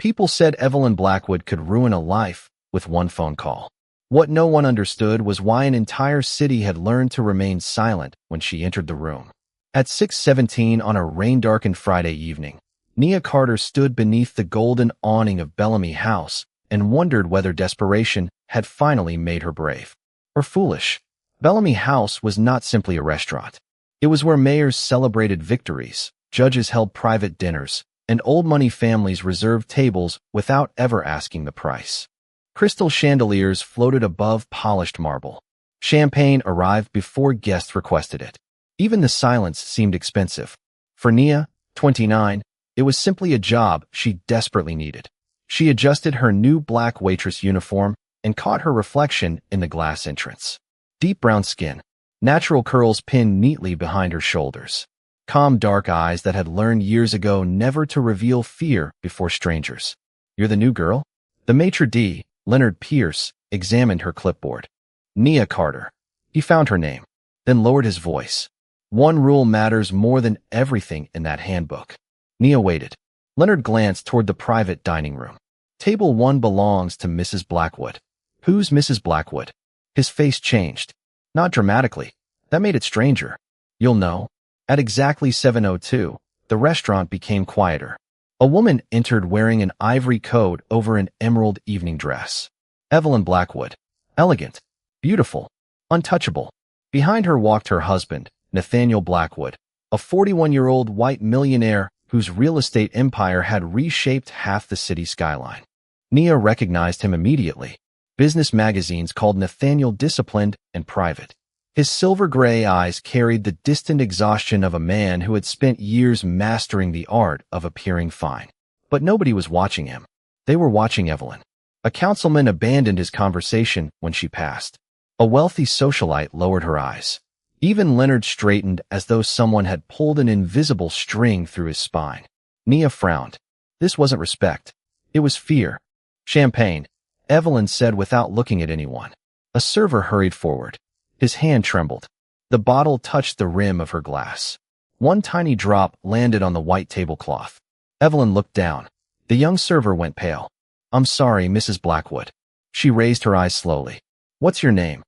People said Evelyn Blackwood could ruin a life with one phone call. What no one understood was why an entire city had learned to remain silent when she entered the room. At 6:17 on a rain-darkened Friday evening, Nia Carter stood beneath the golden awning of Bellamy House and wondered whether desperation had finally made her brave or foolish. Bellamy House was not simply a restaurant. It was where mayors celebrated victories, judges held private dinners, and old-money families reserved tables without ever asking the price. Crystal chandeliers floated above polished marble. Champagne arrived before guests requested it. Even the silence seemed expensive. For Nia, 29, it was simply a job she desperately needed. She adjusted her new black waitress uniform and caught her reflection in the glass entrance. Deep brown skin, natural curls pinned neatly behind her shoulders. Calm dark eyes that had learned years ago never to reveal fear before strangers. "You're the new girl?" The maitre d', Leonard Pierce, examined her clipboard. Nia Carter. He found her name, then lowered his voice. One rule matters more than everything in that handbook. Nia waited. Leonard glanced toward the private dining room. Table 1 belongs to Mrs. Blackwood. Who's Mrs. Blackwood? His face changed. Not dramatically. That made it stranger. You'll know. At exactly 7:02, the restaurant became quieter. A woman entered wearing an ivory coat over an emerald evening dress. Evelyn Blackwood. Elegant. Beautiful. Untouchable. Behind her walked her husband, Nathaniel Blackwood, a 41-year-old white millionaire whose real estate empire had reshaped half the city skyline. Nia recognized him immediately. Business magazines called Nathaniel disciplined and private. His silver-gray eyes carried the distant exhaustion of a man who had spent years mastering the art of appearing fine. But nobody was watching him. They were watching Evelyn. A councilman abandoned his conversation when she passed. A wealthy socialite lowered her eyes. Even Leonard straightened as though someone had pulled an invisible string through his spine. Nia frowned. This wasn't respect. It was fear. "Champagne," Evelyn said without looking at anyone. A server hurried forward. His hand trembled. The bottle touched the rim of her glass. One tiny drop landed on the white tablecloth. Evelyn looked down. The young server went pale. "I'm sorry, Mrs. Blackwood." She raised her eyes slowly. "What's your name?"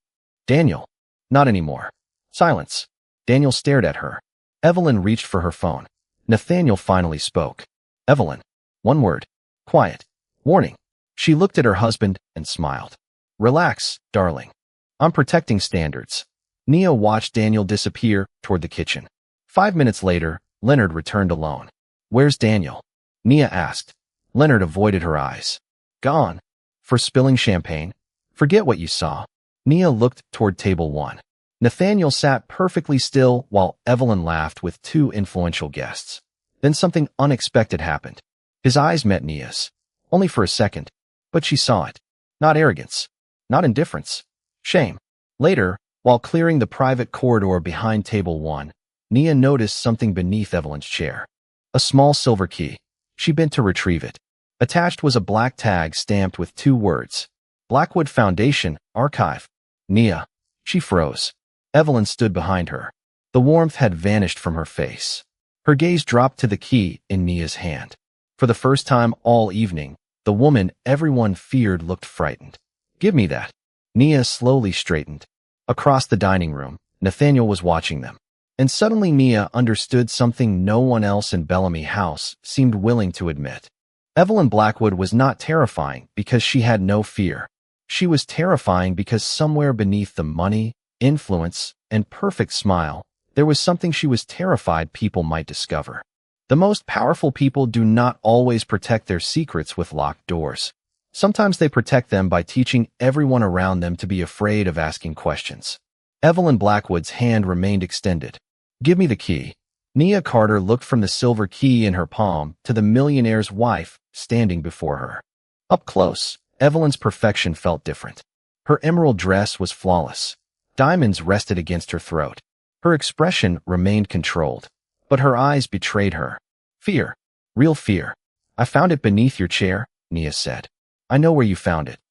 "Daniel." "Not anymore." Silence. Daniel stared at her. Evelyn reached for her phone. Nathaniel finally spoke. "Evelyn." One word. "Quiet." "Warning." She looked at her husband and smiled. "Relax, darling. I'm protecting standards." Nia watched Daniel disappear toward the kitchen. 5 minutes later, Leonard returned alone. "Where's Daniel?" Nia asked. Leonard avoided her eyes. "Gone." "For spilling champagne?" "Forget what you saw." Nia looked toward table 1. Nathaniel sat perfectly still while Evelyn laughed with 2 influential guests. Then something unexpected happened. His eyes met Nia's. Only for a second. But she saw it. Not arrogance. Not indifference. Shame. Later, while clearing the private corridor behind table 1, Nia noticed something beneath Evelyn's chair. A small silver key. She bent to retrieve it. Attached was a black tag stamped with 2 words. Blackwood Foundation, Archive. Nia. She froze. Evelyn stood behind her. The warmth had vanished from her face. Her gaze dropped to the key in Nia's hand. For the first time all evening, the woman everyone feared looked frightened. "Give me that." Nia slowly straightened. Across the dining room, Nathaniel was watching them. And suddenly Nia understood something no one else in Bellamy House seemed willing to admit. Evelyn Blackwood was not terrifying because she had no fear. She was terrifying because somewhere beneath the money, influence, and perfect smile, there was something she was terrified people might discover. The most powerful people do not always protect their secrets with locked doors. Sometimes they protect them by teaching everyone around them to be afraid of asking questions. Evelyn Blackwood's hand remained extended. "Give me the key." Nia Carter looked from the silver key in her palm to the millionaire's wife standing before her. Up close, Evelyn's perfection felt different. Her emerald dress was flawless. Diamonds rested against her throat. Her expression remained controlled, but her eyes betrayed her. Fear. Real fear. "I found it beneath your chair," Nia said. "I know where you found it."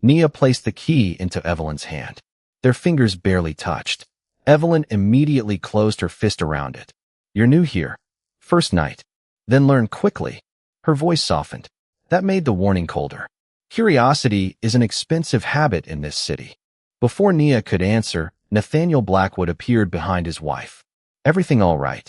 Nia placed the key into Evelyn's hand. Their fingers barely touched. Evelyn immediately closed her fist around it. "You're new here. First night. Then learn quickly." Her voice softened. That made the warning colder. Curiosity is an expensive habit in this city. Before Nia could answer, Nathaniel Blackwood appeared behind his wife. Everything all right?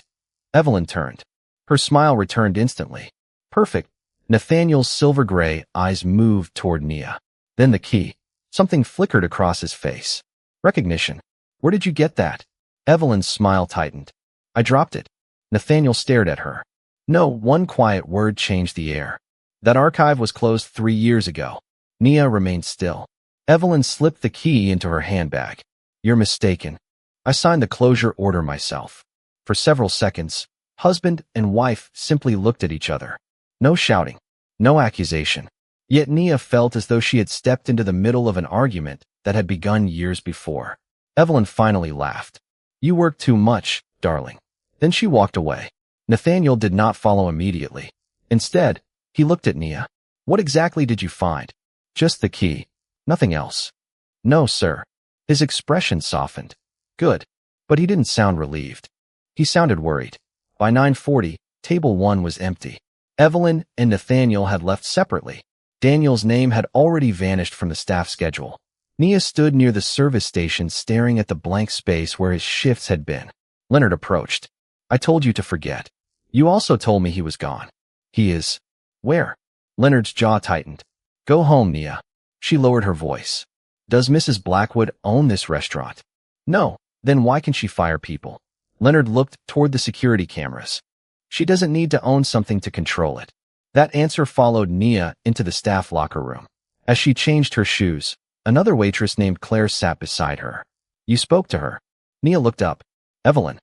Evelyn turned. Her smile returned instantly. Perfect. Nathaniel's silver-gray eyes moved toward Nia. Then the key. Something flickered across his face. Recognition. Where did you get that? Evelyn's smile tightened. I dropped it. Nathaniel stared at her. No, one quiet word changed the air. That archive was closed 3 years ago. Nia remained still. Evelyn slipped the key into her handbag. You're mistaken. I signed the closure order myself. For several seconds, husband and wife simply looked at each other. No shouting. No accusation. Yet Nia felt as though she had stepped into the middle of an argument that had begun years before. Evelyn finally laughed. You work too much, darling. Then she walked away. Nathaniel did not follow immediately. Instead, he looked at Nia. What exactly did you find? Just the key. Nothing else. No, sir. His expression softened. Good. But he didn't sound relieved. He sounded worried. By 9:40, table 1 was empty. Evelyn and Nathaniel had left separately. Daniel's name had already vanished from the staff schedule. Nia stood near the service station staring at the blank space where his shifts had been. Leonard approached. I told you to forget. You also told me he was gone. He is. Where? Leonard's jaw tightened. Go home, Nia. She lowered her voice. Does Mrs. Blackwood own this restaurant? No. Then why can she fire people? Leonard looked toward the security cameras. She doesn't need to own something to control it. That answer followed Nia into the staff locker room. As she changed her shoes, another waitress named Claire sat beside her. You spoke to her. Nia looked up. Evelyn.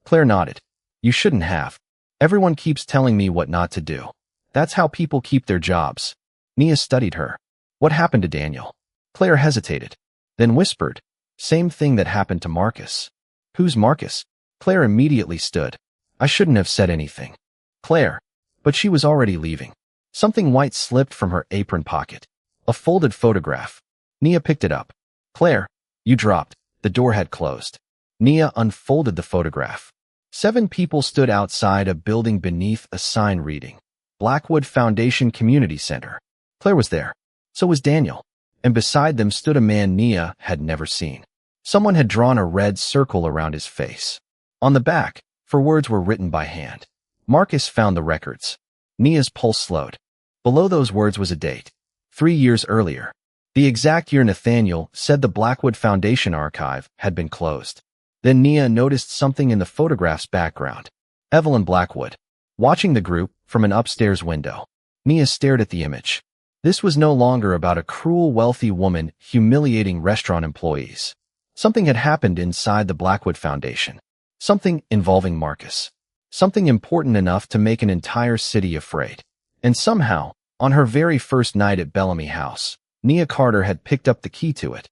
Claire nodded. You shouldn't have. Everyone keeps telling me what not to do. That's how people keep their jobs. Nia studied her. What happened to Daniel? Claire hesitated, then whispered. Same thing that happened to Marcus. Who's Marcus? Claire immediately stood. I shouldn't have said anything. Claire. But she was already leaving. Something white slipped from her apron pocket. A folded photograph. Nia picked it up. Claire, you dropped. The door had closed. Nia unfolded the photograph. 7 people stood outside a building beneath a sign reading, Blackwood Foundation Community Center. Claire was there. So was Daniel. And beside them stood a man Nia had never seen. Someone had drawn a red circle around his face. On the back, 4 words were written by hand. Marcus found the records. Nia's pulse slowed. Below those words was a date. 3 years earlier. The exact year Nathaniel said the Blackwood Foundation archive had been closed. Then Nia noticed something in the photograph's background. Evelyn Blackwood. Watching the group from an upstairs window. Nia stared at the image. This was no longer about a cruel wealthy woman humiliating restaurant employees. Something had happened inside the Blackwood Foundation. Something involving Marcus. Something important enough to make an entire city afraid. And somehow, on her very first night at Bellamy House, Nia Carter had picked up the key to it.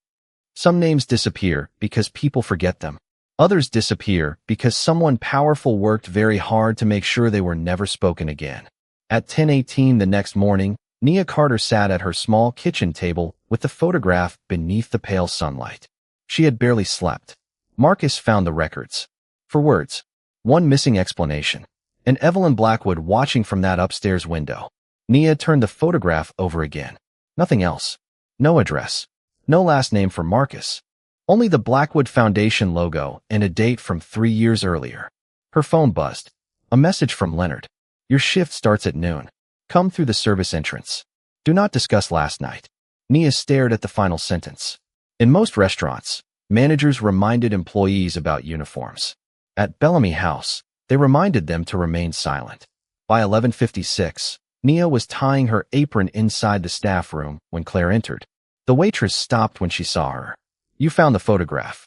Some names disappear because people forget them. Others disappear because someone powerful worked very hard to make sure they were never spoken again. At 10:18 the next morning, Nia Carter sat at her small kitchen table with the photograph beneath the pale sunlight. She had barely slept. Marcus found the records. 4 words. 1 missing explanation. And Evelyn Blackwood watching from that upstairs window. Nia turned the photograph over again. Nothing else. No address. No last name for Marcus. Only the Blackwood Foundation logo and a date from 3 years earlier. Her phone buzzed. A message from Leonard. Your shift starts at noon. Come through the service entrance. Do not discuss last night. Nia stared at the final sentence. In most restaurants, managers reminded employees about uniforms. At Bellamy House, they reminded them to remain silent. By 11:56, Nia was tying her apron inside the staff room when Claire entered. The waitress stopped when she saw her. You found the photograph.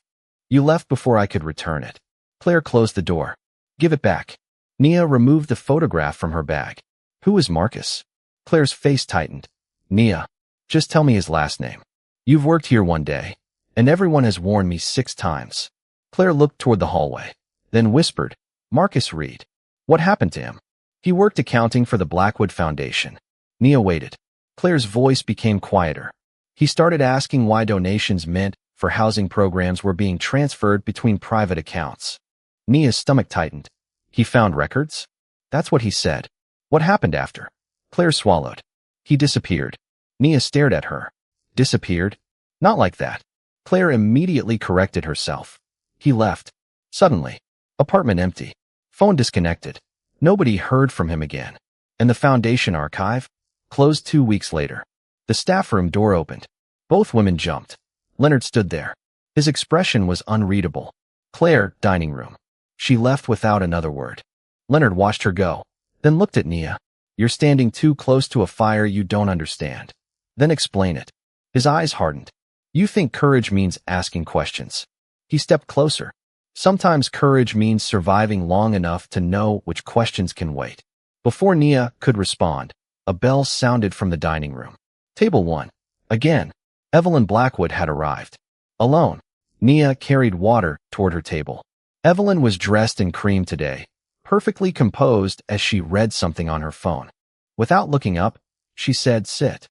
You left before I could return it. Claire closed the door. Give it back. Nia removed the photograph from her bag. Who is Marcus? Claire's face tightened. Nia, just tell me his last name. You've worked here one day, and everyone has warned me 6 times. Claire looked toward the hallway, then whispered, Marcus Reed. What happened to him? He worked accounting for the Blackwood Foundation. Nia waited. Claire's voice became quieter. He started asking why donations meant for housing programs were being transferred between private accounts. Nia's stomach tightened. He found records? That's what he said. What happened after? Claire swallowed. He disappeared. Nia stared at her. Disappeared? Not like that. Claire immediately corrected herself. He left. Suddenly. Apartment empty. Phone disconnected. Nobody heard from him again. And the foundation archive? Closed 2 weeks later. The staff room door opened. Both women jumped. Leonard stood there. His expression was unreadable. Claire, dining room. She left without another word. Leonard watched her go, then looked at Nia. You're standing too close to a fire you don't understand. Then explain it. His eyes hardened. You think courage means asking questions. He stepped closer. Sometimes courage means surviving long enough to know which questions can wait. Before Nia could respond, a bell sounded from the dining room. Table 1. Again. Evelyn Blackwood had arrived. Alone. Nia carried water toward her table. Evelyn was dressed in cream today, perfectly composed as she read something on her phone. Without looking up, she said, "Sit."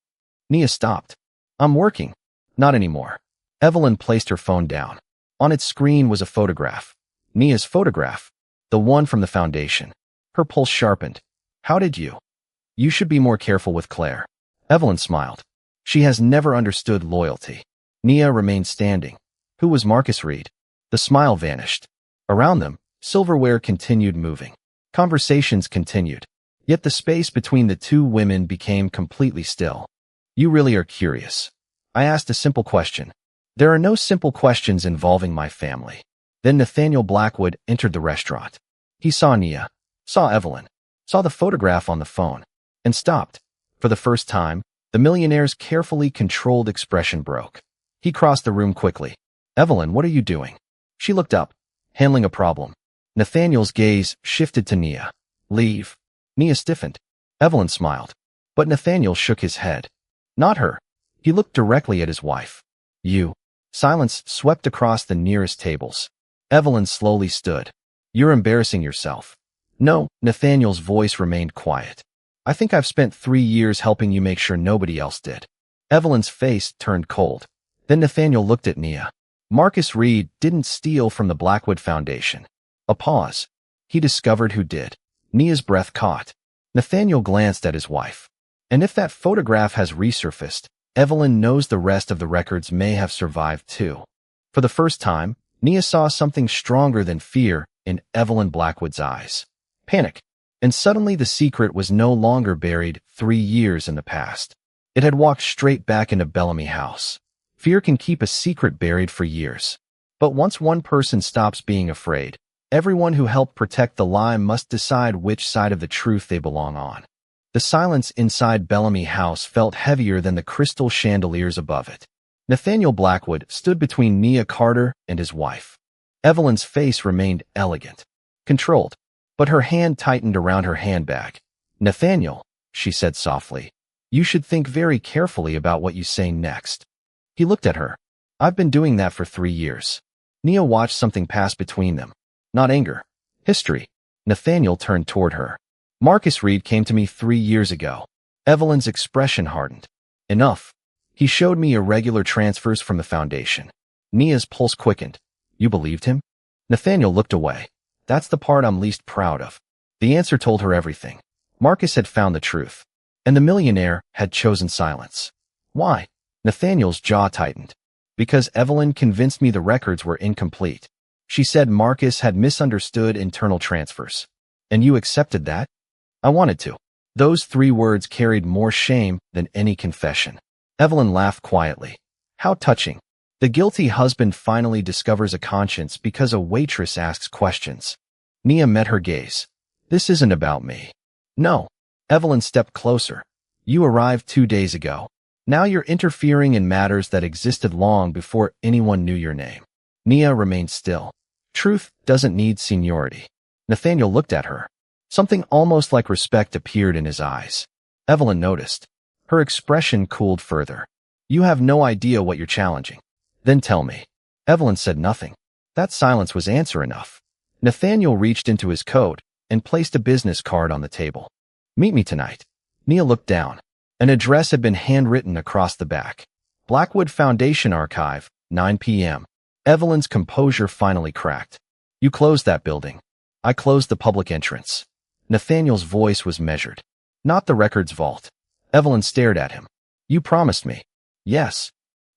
Nia stopped. "I'm working." "Not anymore." Evelyn placed her phone down. On its screen was a photograph. Nia's photograph. The one from the foundation. Her pulse sharpened. "How did you?" "You should be more careful with Claire." Evelyn smiled. "She has never understood loyalty." Nia remained standing. Who was Marcus Reed? The smile vanished. Around them, silverware continued moving. Conversations continued. Yet the space between the two women became completely still. "You really are curious." I asked a simple question. "There are no simple questions involving my family." Then Nathaniel Blackwood entered the restaurant. He saw Nia, saw Evelyn, saw the photograph on the phone, and stopped. For the first time, the millionaire's carefully controlled expression broke. He crossed the room quickly. "Evelyn, what are you doing?" She looked up. "Handling a problem." Nathaniel's gaze shifted to Nia. "Leave." Nia stiffened. Evelyn smiled. But Nathaniel shook his head. "Not her." He looked directly at his wife. "You." Silence swept across the nearest tables. Evelyn slowly stood. "You're embarrassing yourself." "No." Nathaniel's voice remained quiet. "I think I've spent 3 years helping you make sure nobody else did." Evelyn's face turned cold. Then Nathaniel looked at Nia. Marcus Reed didn't steal from the Blackwood Foundation. A pause. He discovered who did. Nia's breath caught. Nathaniel glanced at his wife. And if that photograph has resurfaced, Evelyn knows the rest of the records may have survived too. For the first time, Nia saw something stronger than fear in Evelyn Blackwood's eyes. Panic. And suddenly the secret was no longer buried 3 years in the past. It had walked straight back into Bellamy House. Fear can keep a secret buried for years. But once one person stops being afraid, everyone who helped protect the lie must decide which side of the truth they belong on. The silence inside Bellamy House felt heavier than the crystal chandeliers above it. Nathaniel Blackwood stood between Nia Carter and his wife. Evelyn's face remained elegant, controlled, but her hand tightened around her handbag. "Nathaniel," she said softly, "you should think very carefully about what you say next." He looked at her. "I've been doing that for 3 years." Nia watched something pass between them. Not anger. History. Nathaniel turned toward her. "Marcus Reed came to me 3 years ago." Evelyn's expression hardened. "Enough." He showed me irregular transfers from the foundation. Nia's pulse quickened. "You believed him?" Nathaniel looked away. "That's the part I'm least proud of." The answer told her everything. Marcus had found the truth. And the millionaire had chosen silence. Why? Nathaniel's jaw tightened. "Because Evelyn convinced me the records were incomplete. She said Marcus had misunderstood internal transfers." "And you accepted that?" "I wanted to." Those 3 words carried more shame than any confession. Evelyn laughed quietly. How touching. The guilty husband finally discovers a conscience because a waitress asks questions. Nia met her gaze. "This isn't about me." "No." Evelyn stepped closer. "You arrived 2 days ago. Now you're interfering in matters that existed long before anyone knew your name." Nia remained still. Truth doesn't need seniority. Nathaniel looked at her. Something almost like respect appeared in his eyes. Evelyn noticed. Her expression cooled further. "You have no idea what you're challenging." "Then tell me." Evelyn said nothing. That silence was answer enough. Nathaniel reached into his coat and placed a business card on the table. "Meet me tonight." Nia looked down. An address had been handwritten across the back. Blackwood Foundation Archive, 9 p.m. Evelyn's composure finally cracked. "You closed that building." "I closed the public entrance." Nathaniel's voice was measured. "Not the records vault." Evelyn stared at him. You promised me. Yes.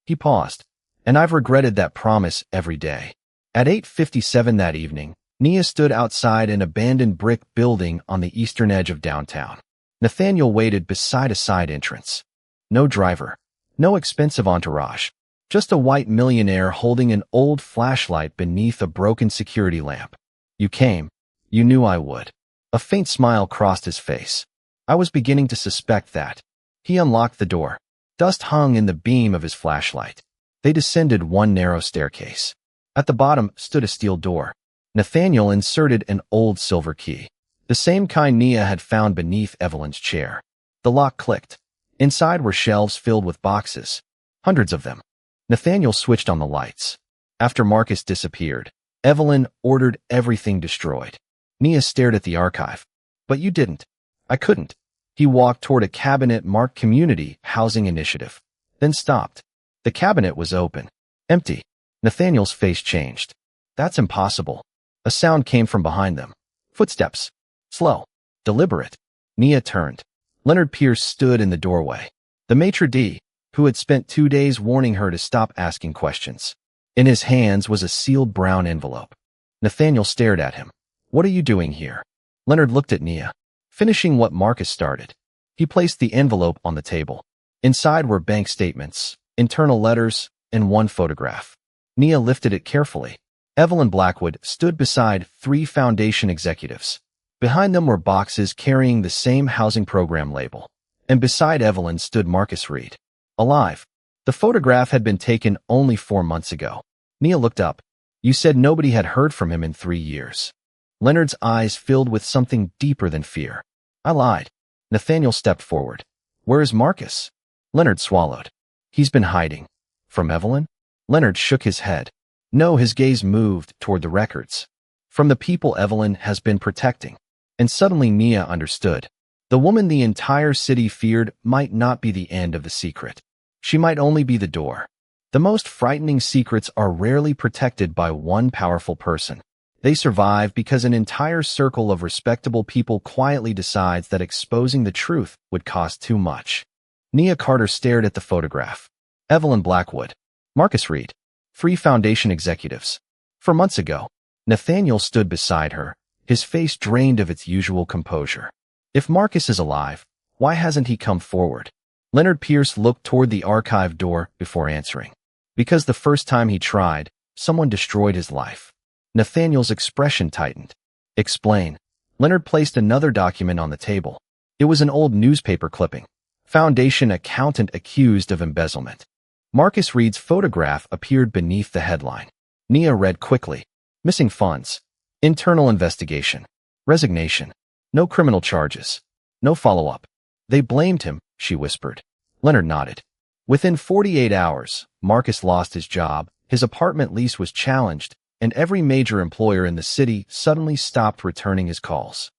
He paused. And I've regretted that promise every day. At 8:57 that evening, Nia stood outside an abandoned brick building on the eastern edge of downtown. Nathaniel waited beside a side entrance. No driver. No expensive entourage. Just a white millionaire holding an old flashlight beneath a broken security lamp. You came. You knew I would. A faint smile crossed his face. I was beginning to suspect that. He unlocked the door. Dust hung in the beam of his flashlight. They descended one narrow staircase. At the bottom stood a steel door. Nathaniel inserted an old silver key, the same kind Nia had found beneath Evelyn's chair. The lock clicked. Inside were shelves filled with boxes, hundreds of them. Nathaniel switched on the lights. After Marcus disappeared, Evelyn ordered everything destroyed. Nia stared at the archive. But you didn't. I couldn't. He walked toward a cabinet marked Community Housing Initiative, then stopped. The cabinet was open. Empty. Nathaniel's face changed. That's impossible. A sound came from behind them. Footsteps. Slow. Deliberate. Nia turned. Leonard Pierce stood in the doorway. The maitre d', who had spent 2 days warning her to stop asking questions. In his hands was a sealed brown envelope. Nathaniel stared at him. What are you doing here? Leonard looked at Nia, finishing what Marcus started. He placed the envelope on the table. Inside were bank statements, internal letters, and one photograph. Nia lifted it carefully. Evelyn Blackwood stood beside 3 foundation executives. Behind them were boxes carrying the same housing program label. And beside Evelyn stood Marcus Reed. Alive. The photograph had been taken only 4 months ago. Nia looked up. You said nobody had heard from him in 3 years. Leonard's eyes filled with something deeper than fear. I lied. Nathaniel stepped forward. Where is Marcus? Leonard swallowed. He's been hiding. From Evelyn? Leonard shook his head. No, his gaze moved toward the records. From the people Evelyn has been protecting. And suddenly Nia understood. The woman the entire city feared might not be the end of the secret. She might only be the door. The most frightening secrets are rarely protected by one powerful person. They survive because an entire circle of respectable people quietly decides that exposing the truth would cost too much. Nia Carter stared at the photograph. Evelyn Blackwood. Marcus Reed. 3 foundation executives. 4 months ago. Nathaniel stood beside her, his face drained of its usual composure. If Marcus is alive, why hasn't he come forward? Leonard Pierce looked toward the archive door before answering. Because the first time he tried, someone destroyed his life. Nathaniel's expression tightened. Explain. Leonard placed another document on the table. It was an old newspaper clipping. Foundation accountant accused of embezzlement. Marcus Reed's photograph appeared beneath the headline. Nia read quickly. Missing funds. Internal investigation. Resignation. No criminal charges. No follow-up. They blamed him, she whispered. Leonard nodded. Within 48 hours, Marcus lost his job, his apartment lease was challenged, and every major employer in the city suddenly stopped returning his calls.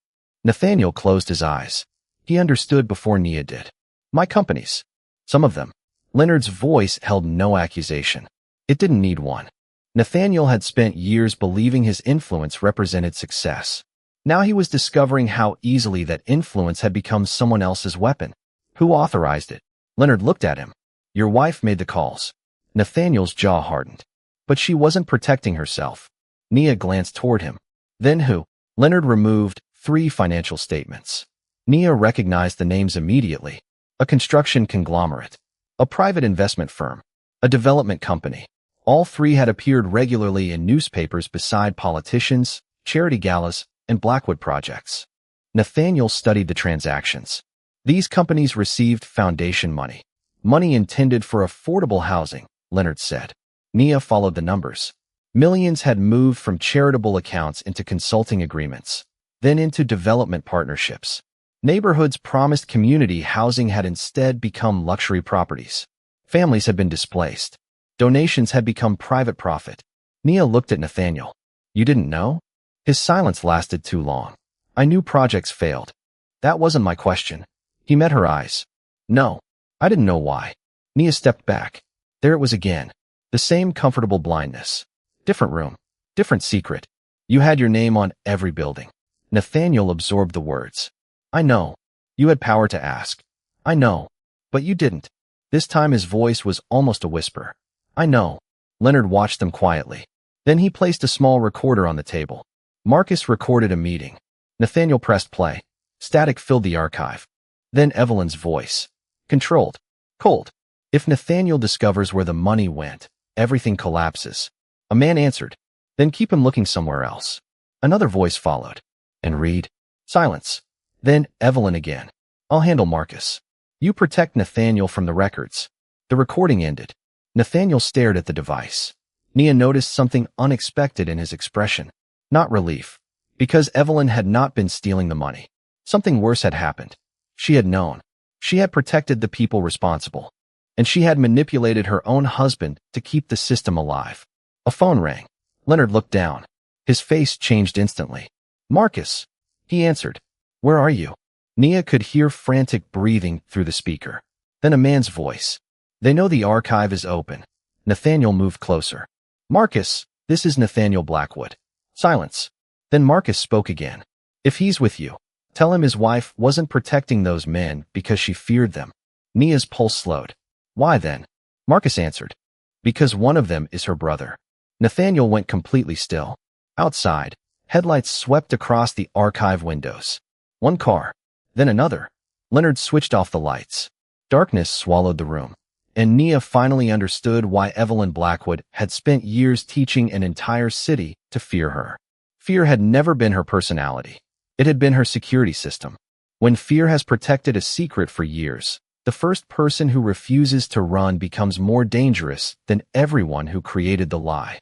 Nathaniel closed his eyes. He understood before Nia did. My companies. Some of them. Leonard's voice held no accusation. It didn't need one. Nathaniel had spent years believing his influence represented success. Now he was discovering how easily that influence had become someone else's weapon. Who authorized it? Leonard looked at him. Your wife made the calls. Nathaniel's jaw hardened. But she wasn't protecting herself. Nia glanced toward him. Then who? Leonard removed 3 financial statements. Nia recognized the names immediately. A construction conglomerate. A private investment firm. A development company. All 3 had appeared regularly in newspapers beside politicians, charity galas, and Blackwood projects. Nathaniel studied the transactions. These companies received foundation money. Money intended for affordable housing, Leonard said. Nia followed the numbers. Millions had moved from charitable accounts into consulting agreements, then into development partnerships. Neighborhoods promised community housing had instead become luxury properties. Families had been displaced. Donations had become private profit. Nia looked at Nathaniel. You didn't know? His silence lasted too long. I knew projects failed. That wasn't my question. He met her eyes. No. I didn't know why. Nia stepped back. There it was again. The same comfortable blindness. Different room. Different secret. You had your name on every building. Nathaniel absorbed the words. I know. You had power to ask. I know. But you didn't. This time his voice was almost a whisper. I know. Leonard watched them quietly. Then he placed a small recorder on the table. Marcus recorded a meeting. Nathaniel pressed play. Static filled the archive. Then Evelyn's voice. Controlled. Cold. If Nathaniel discovers where the money went, everything collapses. A man answered. Then keep him looking somewhere else. Another voice followed. And read. Silence. Then Evelyn again. I'll handle Marcus. You protect Nathaniel from the records. The recording ended. Nathaniel stared at the device. Nia noticed something unexpected in his expression. Not relief. Because Evelyn had not been stealing the money. Something worse had happened. She had known. She had protected the people responsible. And she had manipulated her own husband to keep the system alive. A phone rang. Leonard looked down. His face changed instantly. Marcus. He answered. Where are you? Nia could hear frantic breathing through the speaker. Then a man's voice. They know the archive is open. Nathaniel moved closer. Marcus, this is Nathaniel Blackwood. Silence. Then Marcus spoke again. If he's with you, tell him his wife wasn't protecting those men because she feared them. Nia's pulse slowed. Why then? Marcus answered. Because one of them is her brother. Nathaniel went completely still. Outside, headlights swept across the archive windows. One car, then another. Leonard switched off the lights. Darkness swallowed the room. And Nia finally understood why Evelyn Blackwood had spent years teaching an entire city to fear her. Fear had never been her personality. It had been her security system. When fear has protected a secret for years, the first person who refuses to run becomes more dangerous than everyone who created the lie.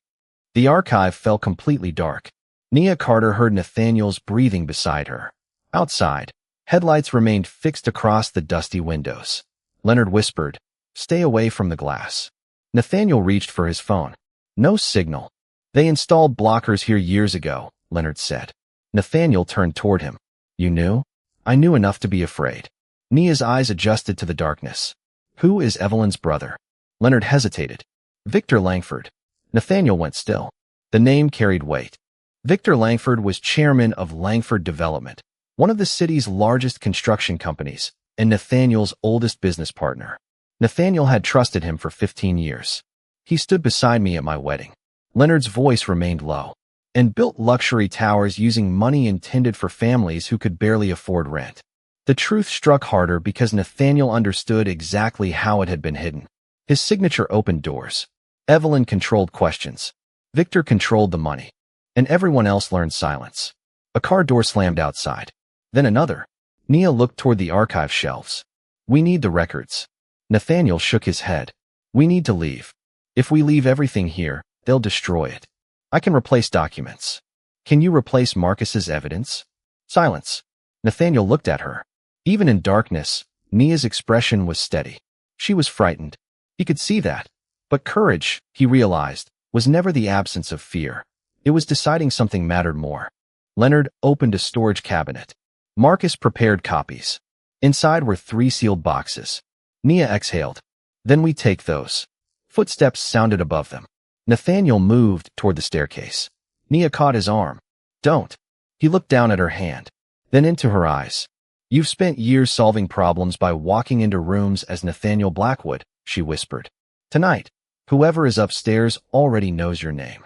The archive fell completely dark. Nia Carter heard Nathaniel's breathing beside her. Outside, headlights remained fixed across the dusty windows. Leonard whispered, Stay away from the glass. Nathaniel reached for his phone. No signal. They installed blockers here years ago, Leonard said. Nathaniel turned toward him. You knew? I knew enough to be afraid. Nia's eyes adjusted to the darkness. Who is Evelyn's brother? Leonard hesitated. Victor Langford. Nathaniel went still. The name carried weight. Victor Langford was chairman of Langford Development, one of the city's largest construction companies, and Nathaniel's oldest business partner. Nathaniel had trusted him for 15 years. He stood beside me at my wedding. Leonard's voice remained low. And built luxury towers using money intended for families who could barely afford rent. The truth struck harder because Nathaniel understood exactly how it had been hidden. His signature opened doors. Evelyn controlled questions. Victor controlled the money. And everyone else learned silence. A car door slammed outside. Then another. Nia looked toward the archive shelves. We need the records. Nathaniel shook his head. We need to leave. If we leave everything here, they'll destroy it. I can replace documents. Can you replace Marcus's evidence? Silence. Nathaniel looked at her. Even in darkness, Nia's expression was steady. She was frightened. He could see that. But courage, he realized, was never the absence of fear. It was deciding something mattered more. Leonard opened a storage cabinet. Marcus prepared copies. Inside were 3 sealed boxes. Nia exhaled. Then we take those. Footsteps sounded above them. Nathaniel moved toward the staircase. Nia caught his arm. Don't. He looked down at her hand, then into her eyes. You've spent years solving problems by walking into rooms as Nathaniel Blackwood, she whispered. Tonight, whoever is upstairs already knows your name.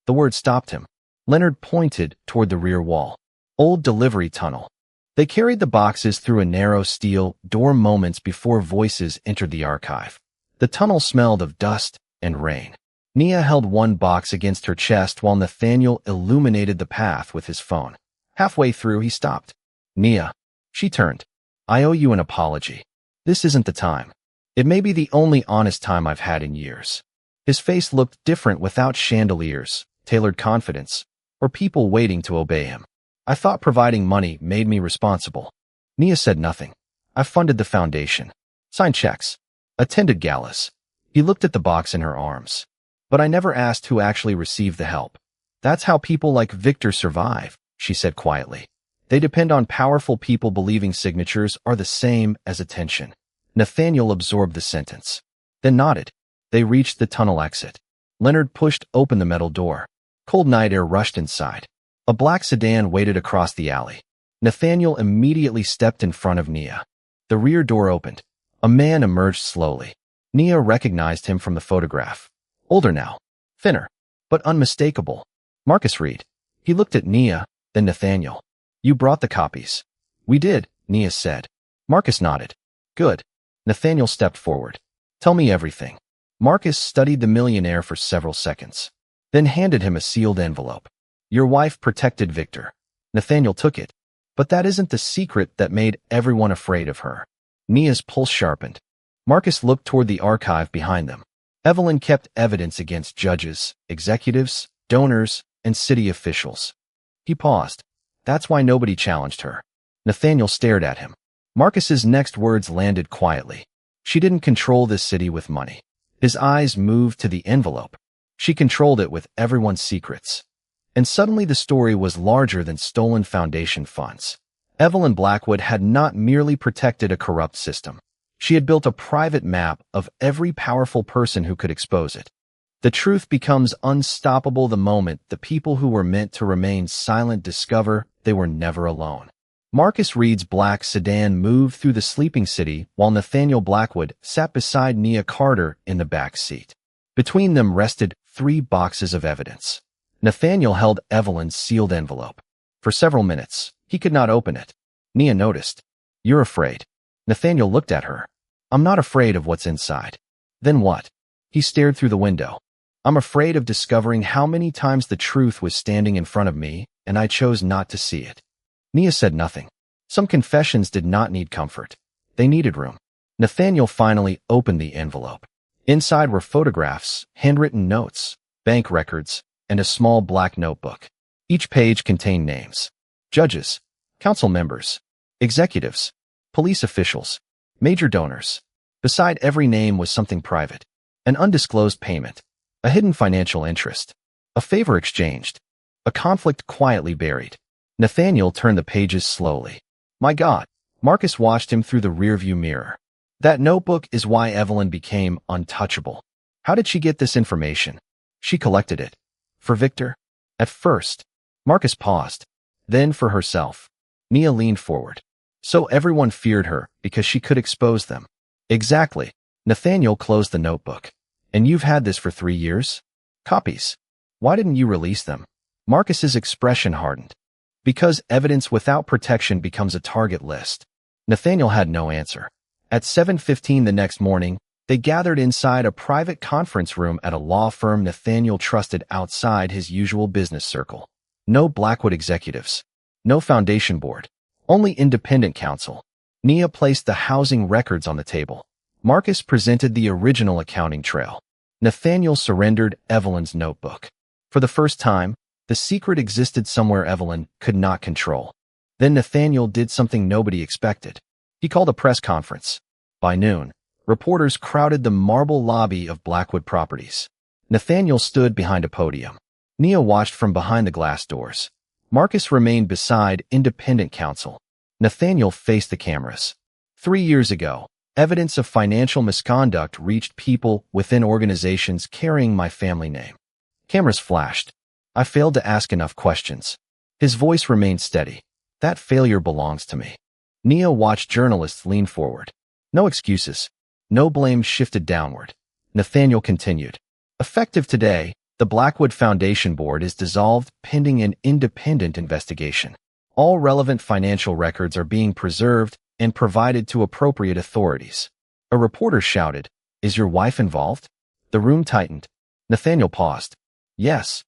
The word stopped him. Leonard pointed toward the rear wall. Old delivery tunnel. They carried the boxes through a narrow steel door moments before voices entered the archive. The tunnel smelled of dust and rain. Nia held one box against her chest while Nathaniel illuminated the path with his phone. Halfway through, he stopped. Nia. She turned. I owe you an apology. This isn't the time. It may be the only honest time I've had in years. His face looked different without chandeliers, tailored confidence, or people waiting to obey him. I thought providing money made me responsible. Nia said nothing. I funded the foundation. Signed checks. Attended galas. He looked at the box in her arms. But I never asked who actually received the help. That's how people like Victor survive, she said quietly. They depend on powerful people believing signatures are the same as attention. Nathaniel absorbed the sentence, then nodded. They reached the tunnel exit. Leonard pushed open the metal door. Cold night air rushed inside. A black sedan waited across the alley. Nathaniel immediately stepped in front of Nia. The rear door opened. A man emerged slowly. Nia recognized him from the photograph. Older now, thinner, but unmistakable. Marcus Reed. He looked at Nia, then Nathaniel. You brought the copies. We did, Nia said. Marcus nodded. Good. Nathaniel stepped forward. Tell me everything. Marcus studied the Millionaire for several seconds, then handed him a sealed envelope. Your wife protected Victor. Nathaniel took it. But that isn't the secret that made everyone afraid of her. Nia's pulse sharpened. Marcus looked toward the archive behind them. Evelyn kept evidence against judges, executives, donors, and city officials. He paused. That's why nobody challenged her. Nathaniel stared at him. Marcus's next words landed quietly. She didn't control this city with money. His eyes moved to the envelope. She controlled it with everyone's secrets. And suddenly the story was larger than stolen foundation funds. Evelyn Blackwood had not merely protected a corrupt system. She had built a private map of every powerful person who could expose it. The truth becomes unstoppable the moment the people who were meant to remain silent discover they were never alone. Marcus Reed's black sedan moved through the sleeping city while Nathaniel Blackwood sat beside Nia Carter in the back seat. Between them rested 3 boxes of evidence. Nathaniel held Evelyn's sealed envelope. For several minutes, he could not open it. Nia noticed. You're afraid. Nathaniel looked at her. I'm not afraid of what's inside. Then what? He stared through the window. I'm afraid of discovering how many times the truth was standing in front of me, and I chose not to see it. Nia said nothing. Some confessions did not need comfort. They needed room. Nathaniel finally opened the envelope. Inside were photographs, handwritten notes, bank records, and a small black notebook. Each page contained names. Judges, council members, executives, police officials, major donors. Beside every name was something private. An undisclosed payment, a hidden financial interest, a favor exchanged, a conflict quietly buried. Nathaniel turned the pages slowly. My God, Marcus watched him through the rearview mirror. That notebook is why Evelyn became untouchable. How did she get this information? She collected it. For Victor? At first. Marcus paused. Then for herself. Nia leaned forward. So everyone feared her because she could expose them. Exactly. Nathaniel closed the notebook. And you've had this for 3 years? Copies. Why didn't you release them? Marcus's expression hardened. Because evidence without protection becomes a target list. Nathaniel had no answer. At 7:15 the next morning, they gathered inside a private conference room at a law firm Nathaniel trusted outside his usual business circle. No Blackwood executives. No foundation board. Only independent counsel. Nia placed the housing records on the table. Marcus presented the original accounting trail. Nathaniel surrendered Evelyn's notebook. For the first time, the secret existed somewhere Evelyn could not control. Then Nathaniel did something nobody expected. He called a press conference. By noon, reporters crowded the marble lobby of Blackwood Properties. Nathaniel stood behind a podium. Nia watched from behind the glass doors. Marcus remained beside independent counsel. Nathaniel faced the cameras. 3 years ago, evidence of financial misconduct reached people within organizations carrying my family name. Cameras flashed. I failed to ask enough questions. His voice remained steady. That failure belongs to me. Nia watched journalists lean forward. No excuses. No blame shifted downward. Nathaniel continued. Effective today, the Blackwood Foundation Board is dissolved pending an independent investigation. All relevant financial records are being preserved and provided to appropriate authorities. A reporter shouted, Is your wife involved? The room tightened. Nathaniel paused. Yes.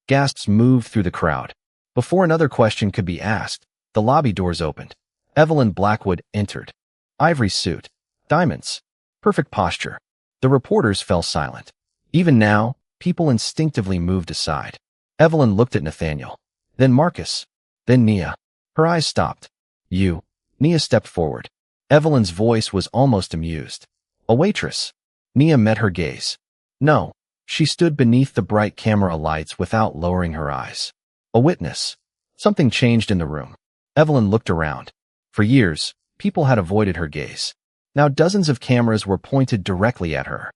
Gasps moved through the crowd. Before another question could be asked, the lobby doors opened. Evelyn Blackwood entered. Ivory suit. Diamonds. Perfect posture. The reporters fell silent. Even now, people instinctively moved aside. Evelyn looked at Nathaniel. Then Marcus. Then Nia. Her eyes stopped. You. Nia stepped forward. Evelyn's voice was almost amused. A waitress. Nia met her gaze. No. She stood beneath the bright camera lights without lowering her eyes. A witness. Something changed in the room. Evelyn looked around. For years, people had avoided her gaze. Now dozens of cameras were pointed directly at her.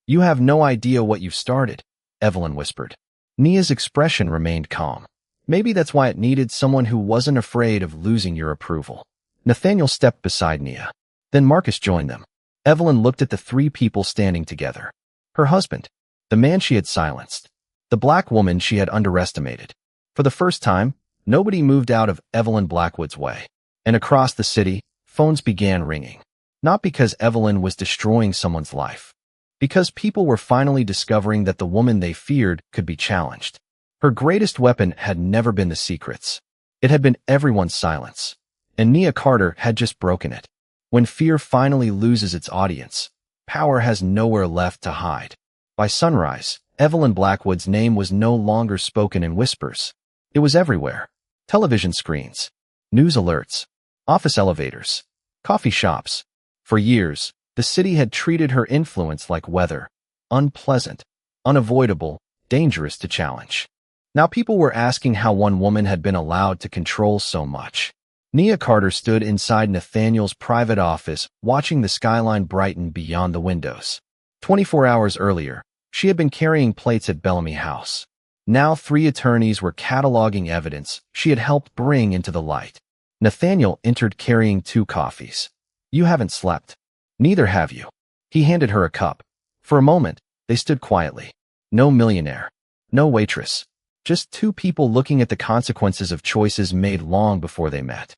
You have no idea what you've started, Evelyn whispered. Nia's expression remained calm. Maybe that's why it needed someone who wasn't afraid of losing your approval. Nathaniel stepped beside Nia. Then Marcus joined them. Evelyn looked at the three people standing together. Her husband, the man she had silenced, the black woman she had underestimated. For the first time, nobody moved out of Evelyn Blackwood's way. And across the city, phones began ringing. Not because Evelyn was destroying someone's life. Because people were finally discovering that the woman they feared could be challenged. Her greatest weapon had never been the secrets. It had been everyone's silence. And Nia Carter had just broken it. When fear finally loses its audience, power has nowhere left to hide. By sunrise, Evelyn Blackwood's name was no longer spoken in whispers. It was everywhere. Television screens, news alerts, office elevators, coffee shops. For years, the city had treated her influence like weather, unpleasant, unavoidable, dangerous to challenge. Now people were asking how one woman had been allowed to control so much. Nia Carter stood inside Nathaniel's private office, watching the skyline brighten beyond the windows. 24 hours earlier, she had been carrying plates at Bellamy House. Now 3 attorneys were cataloging evidence she had helped bring into the light. Nathaniel entered carrying 2 coffees. "You haven't slept. Neither have you." He handed her a cup. For a moment, they stood quietly. No millionaire. No waitress. Just 2 people looking at the consequences of choices made long before they met.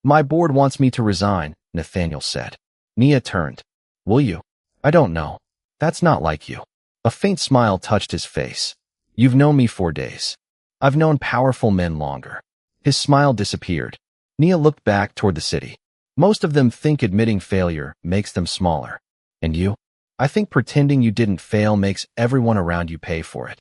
"My board wants me to resign," Nathaniel said. Nia turned. "Will you?" "I don't know. That's not like you." A faint smile touched his face. "You've known me 4 days. I've known powerful men longer." His smile disappeared. Nia looked back toward the city. "Most of them think admitting failure makes them smaller. And you? I think pretending you didn't fail makes everyone around you pay for it."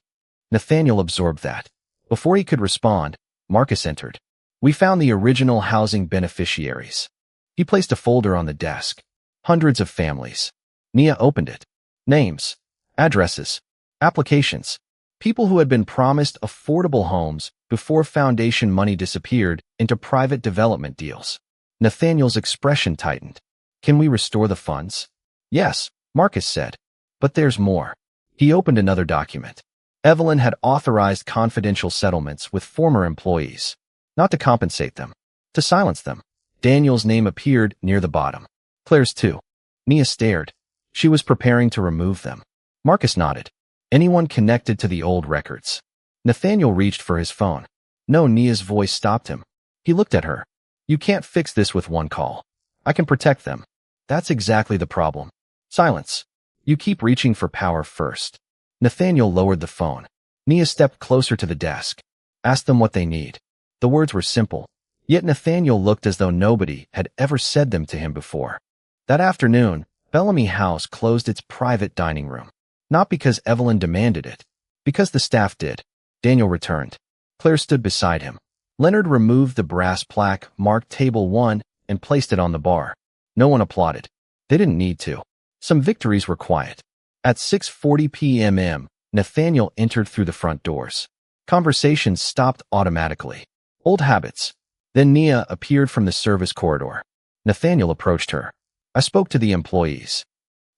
Nathaniel absorbed that. Before he could respond, Marcus entered. "We found the original housing beneficiaries." He placed a folder on the desk. Hundreds of families. Nia opened it. Names, addresses, applications. People who had been promised affordable homes before foundation money disappeared into private development deals. Nathaniel's expression tightened. "Can we restore the funds?" "Yes," Marcus said. "But there's more." He opened another document. Evelyn had authorized confidential settlements with former employees. Not to compensate them. To silence them. Daniel's name appeared near the bottom. Claire's too. Nia stared. She was preparing to remove them. Marcus nodded. Anyone connected to the old records. Nathaniel reached for his phone. No, Nia's voice stopped him. He looked at her. "You can't fix this with one call. I can protect them." "That's exactly the problem. Silence. You keep reaching for power first." Nathaniel lowered the phone. Nia stepped closer to the desk. "Ask them what they need." The words were simple, yet Nathaniel looked as though nobody had ever said them to him before. That afternoon, Bellamy House closed its private dining room. Not because Evelyn demanded it, because the staff did. Daniel returned. Claire stood beside him. Leonard removed the brass plaque marked Table 1 and placed it on the bar. No one applauded. They didn't need to. Some victories were quiet. At 6:40 p.m., Nathaniel entered through the front doors. Conversations stopped automatically. Old habits. Then Nia appeared from the service corridor. Nathaniel approached her. "I spoke to the employees.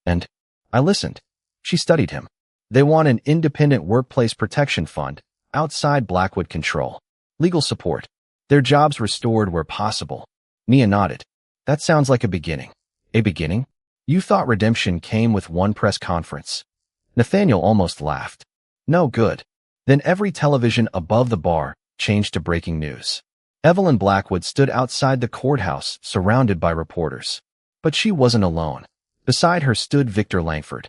And I listened." She studied him. "They want an independent workplace protection fund, outside Blackwood control. Legal support. Their jobs restored where possible." Nia nodded. "That sounds like a beginning." "A beginning? You thought redemption came with one press conference." Nathaniel almost laughed. "No, good." Then every television above the bar changed to breaking news. Evelyn Blackwood stood outside the courthouse, surrounded by reporters. But she wasn't alone. Beside her stood Victor Langford,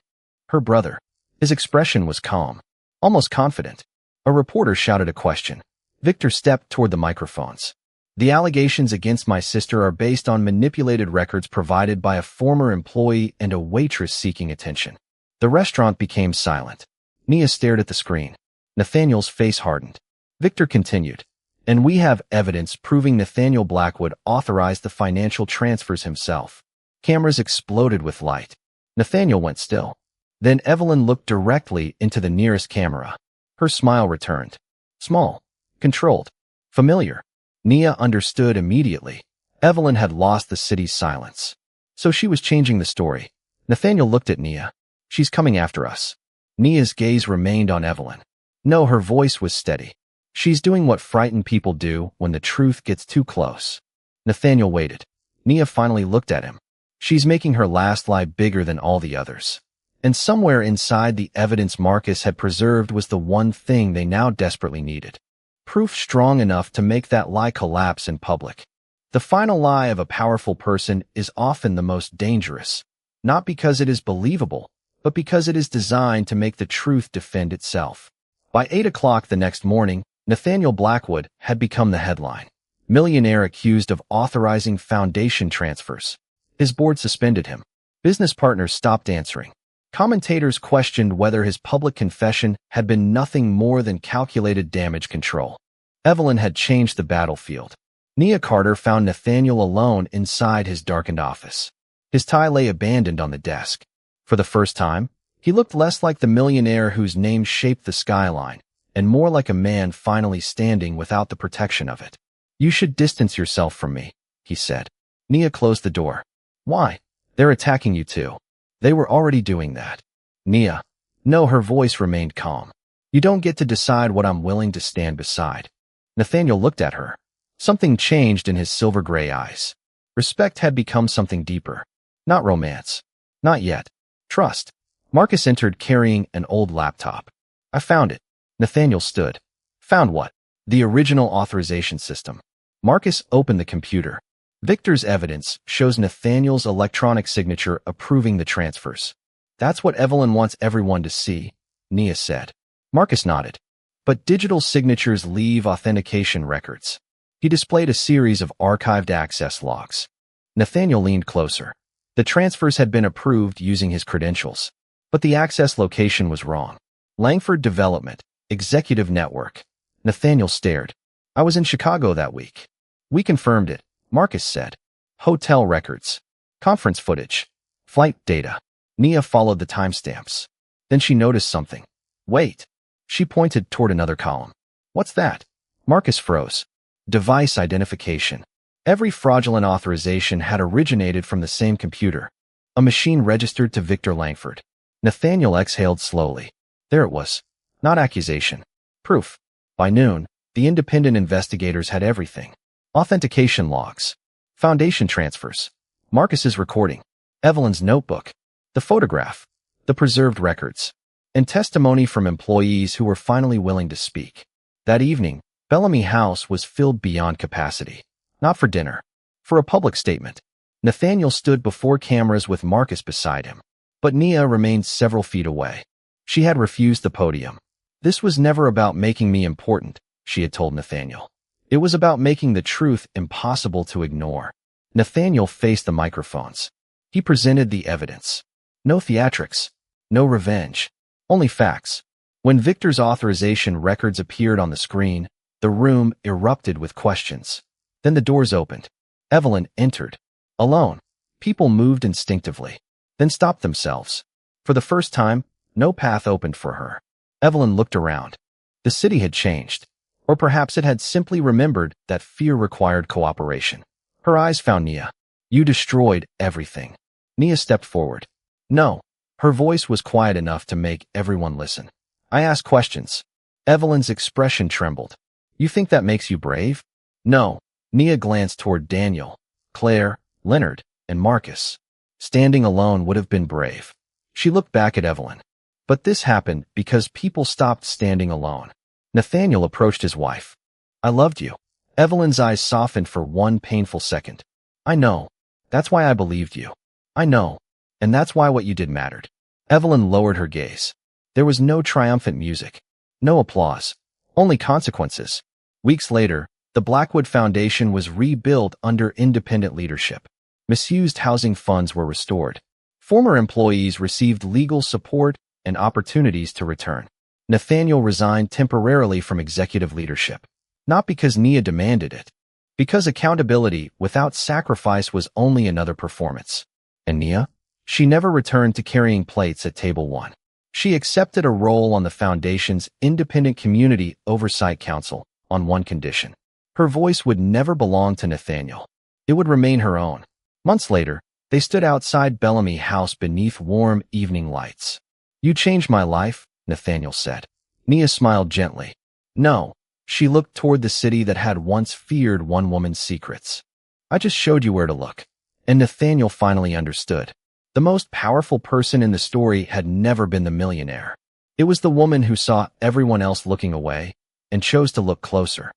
her brother. His expression was calm, almost confident. A reporter shouted a question. Victor stepped toward the microphones. "The allegations against my sister are based on manipulated records provided by a former employee and a waitress seeking attention." The restaurant became silent. Nia stared at the screen. Nathaniel's face hardened. Victor continued. "And we have evidence proving Nathaniel Blackwood authorized the financial transfers himself." Cameras exploded with light. Nathaniel went still. Then Evelyn looked directly into the nearest camera. Her smile returned. Small, controlled, familiar. Nia understood immediately. Evelyn had lost the city's silence. So she was changing the story. Nathaniel looked at Nia. "She's coming after us." Nia's gaze remained on Evelyn. No, her voice was steady. "She's doing what frightened people do when the truth gets too close." Nathaniel waited. Nia finally looked at him. She's making her last lie bigger than all the others. And somewhere inside the evidence Marcus had preserved was the one thing they now desperately needed. Proof strong enough to make that lie collapse in public. The final lie of a powerful person is often the most dangerous, not because it is believable, but because it is designed to make the truth defend itself. By 8 o'clock the next morning, Nathaniel Blackwood had become the headline. Millionaire accused of authorizing foundation transfers. His board suspended him. Business partners stopped answering. Commentators questioned whether his public confession had been nothing more than calculated damage control. Evelyn had changed the battlefield. Nia Carter found Nathaniel alone inside his darkened office. His tie lay abandoned on the desk. For the first time, he looked less like the millionaire whose name shaped the skyline, and more like a man finally standing without the protection of it. "You should distance yourself from me," he said. Nia closed the door. "Why? They're attacking you too." "They were already doing that." "Nia." No, her voice remained calm. "You don't get to decide what I'm willing to stand beside." Nathaniel looked at her. Something changed in his silver-gray eyes. Respect had become something deeper. Not romance. Not yet. Trust. Marcus entered carrying an old laptop. "I found it." Nathaniel stood. "Found what?" "The original authorization system." Marcus opened the computer. Victor's evidence shows Nathaniel's electronic signature approving the transfers. "That's what Evelyn wants everyone to see," Nia said. Marcus nodded. "But digital signatures leave authentication records." He displayed a series of archived access logs. Nathaniel leaned closer. The transfers had been approved using his credentials, but the access location was wrong. Langford Development, Executive Network. Nathaniel stared. "I was in Chicago that week." "We confirmed it," Marcus said. "Hotel records, conference footage, flight data." Nia followed the timestamps. Then she noticed something. "Wait." She pointed toward another column. "What's that?" Marcus froze. "Device identification." Every fraudulent authorization had originated from the same computer, a machine registered to Victor Langford. Nathaniel exhaled slowly. There it was. Not accusation. Proof. By noon, the independent investigators had everything. Authentication logs, foundation transfers, Marcus's recording, Evelyn's notebook, the photograph, the preserved records, and testimony from employees who were finally willing to speak. That evening, Bellamy House was filled beyond capacity. Not for dinner, for a public statement. Nathaniel stood before cameras with Marcus beside him, but Nia remained several feet away. She had refused the podium. "This was never about making me important," she had told Nathaniel. "It was about making the truth impossible to ignore." Nathaniel faced the microphones. He presented the evidence. No theatrics, no revenge, only facts. When Victor's authorization records appeared on the screen, the room erupted with questions. Then the doors opened. Evelyn entered. Alone. People moved instinctively, then stopped themselves. For the first time, no path opened for her. Evelyn looked around. The city had changed. Or perhaps it had simply remembered that fear required cooperation. Her eyes found Nia. "You destroyed everything." Nia stepped forward. "No." Her voice was quiet enough to make everyone listen. "I asked questions." Evelyn's expression trembled. "You think that makes you brave?" "No." Nia glanced toward Daniel, Claire, Leonard, and Marcus. Standing alone would have been brave. She looked back at Evelyn. But this happened because people stopped standing alone. Nathaniel approached his wife. "I loved you." Evelyn's eyes softened for one painful second. "I know. That's why I believed you. I know. And that's why what you did mattered." Evelyn lowered her gaze. There was no triumphant music, no applause, only consequences. Weeks later, the Blackwood Foundation was rebuilt under independent leadership. Misused housing funds were restored. Former employees received legal support and opportunities to return. Nathaniel resigned temporarily from executive leadership. Not because Nia demanded it. Because accountability without sacrifice was only another performance. And Nia? She never returned to carrying plates at Table 1. She accepted a role on the Foundation's Independent Community Oversight Council on one condition. Her voice would never belong to Nathaniel. It would remain her own. Months later, they stood outside Bellamy House beneath warm evening lights. "You changed my life," Nathaniel said. Nia smiled gently. "No." She looked toward the city that had once feared one woman's secrets. "I just showed you where to look." And Nathaniel finally understood. The most powerful person in the story had never been the millionaire. It was the woman who saw everyone else looking away and chose to look closer.